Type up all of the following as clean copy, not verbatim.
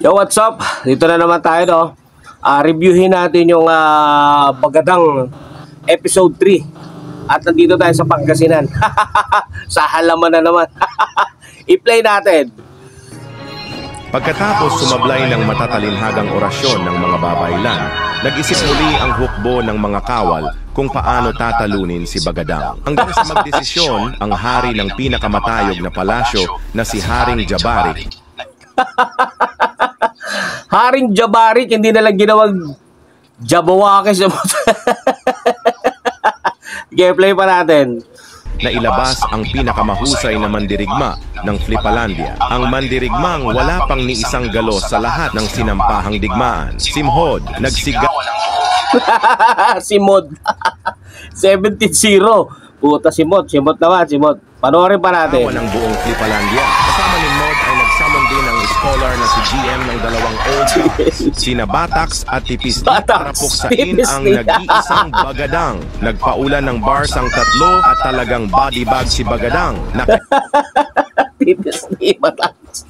Yo, what's up? Dito na naman tayo, no? Reviewin natin yung Bagadang episode 3. At nandito tayo sa Pangasinan. Sa halaman na naman. I-play natin. Pagkatapos sumablay ng matatalinhagang orasyon ng mga babaylan, nag-isip muli ang hukbo ng mga kawal kung paano tatalunin si Bagadang. Hanggang sa magdesisyon ang hari ng pinakamatayog na palasyo na si Haring Jabarik. Haring Jabarik, hindi na lang ginawang Jabawake sa gameplay pa natin. Na ilabas ang pinakamahusay na mandirigma ng Flipalandia. Ang mandirigmang wala pang ni isang galos sa lahat ng sinampahang digmaan. Si Mhod, nagsiga... Si Mod. 17-0. Puta si Mod naman, si Mod. Panoorin pa natin. Ng buong Flipalandia. Kasama ni Mod ay nagsamon din ang scholar na si GM ng dalawang old guys. Sina Batax at Tipis para puksain ang nag-iisang Bagadang. Nagpaulan ng bars ang tatlo at talagang body bag si Bagadang. Tipis ni Batax.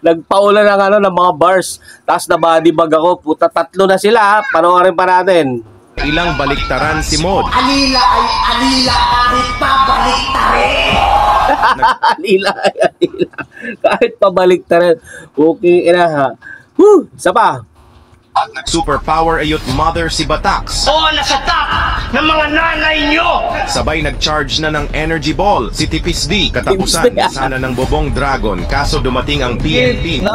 Nagpaulan ng mga bars. Tapos na body bag ako. Puta, tatlo na sila. Panoorin pa natin. Ilang baliktaran si Mod. Alila ay alila, kahit pabaliktarin. Alila ay alila, kahit pabaliktarin. Okay, ha. Isa pa. Superpower ayot mother si Batax. O nasa top ng mga nanay nyo. Sabay nag-charge na ng energy ball si Tipis D. Katapusan sana ng Bobong Dragon kaso dumating ang PNP.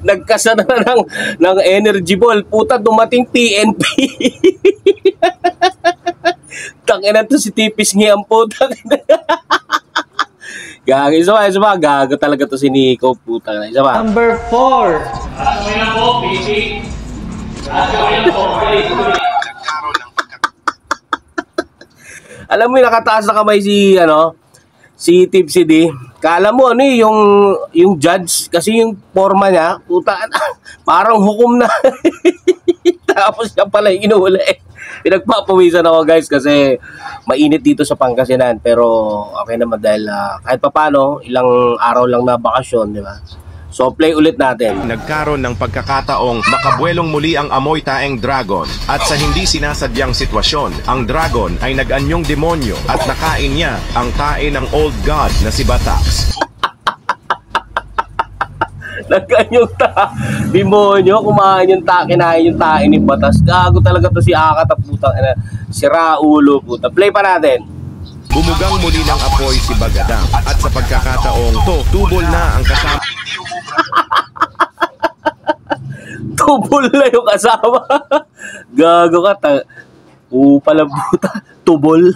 Nagkasana ng energy ball. Puta, dumating PNP. Tangina to si Tipis ng puta. Gago, isa pa. Gago talaga to si Nico, puta. Isa pa. Number 4. Alam mo yung nakataas na kamay si Tipsy D. Kala mo yung judge kasi yung forma niya, puta, parang hukom na. Tapos siya pala yung inuuli. Pinagpapawisan ako, guys, kasi mainit dito sa Pangasinan, pero okay naman dahil kahit papano ilang araw lang na bakasyon, di ba? So play ulit natin. Nagkaroon ng pagkakataong makabuelong muli ang amoy taeng dragon at sa hindi sinasadyang sitwasyon, ang dragon ay nag-anyong demonyo at nakain niya ang tae ng old god na si Batax. Nag-anyong demonyo, kinain yung tae ni Batas. Gago talaga to si Akat at putang si Raulo, puta. Play pa natin. Bumugang muli ng apoy si Bagadang at sa pagkakataong tubol na ang kasama. Tubol na yung kasama. Gago ka. Kupal ang puta. Tubol.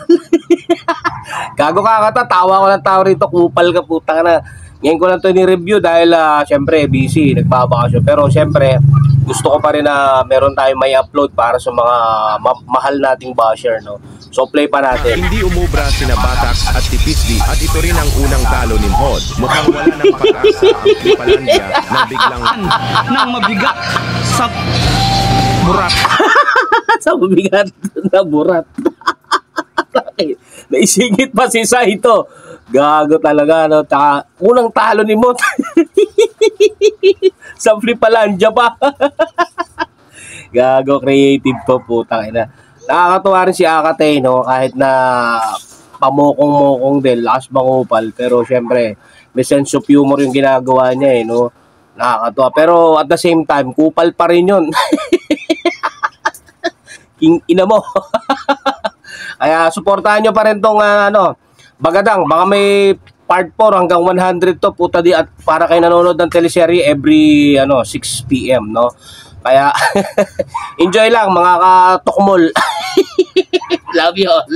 Gago ka. Tawa ko ng tawa rito. Kupal ka, puta ka na. Ngayon ko lang ito ni-review dahil syempre busy, nagbabakasyon. Pero syempre gusto ko pa rin na meron tayong may upload para sa mga mahal nating basher, no? So play pa natin. Hindi umubra sina Batax at Tipis D at ito rin ang unang talo ni Mhod. Mukhang wala ng pag-asa ang Flipalandia na biglang Nang mabigat sa burat. Sa mabigat na burat. Naisingit pa si Saito. Gago talaga, no? Unang talo ni Mot. Sa Flipalandia pa. Gago, creative po, putang ina. Nakakatuwa rin si Akate, no? Kahit na pamokong-mokong din, lakas mangupal. Pero syempre, may sense of humor yung ginagawa niya, no? Nakakatuwa. Pero at the same time, kupal pa rin yun. King ina mo. Kaya supportahan nyo pa rin tong Bagadang. Baka may part 4 hanggang 100 to, puta di, at para kayo nanonood ng teleserye every 6 PM, no? Kaya enjoy lang mga katukmol. Love you all.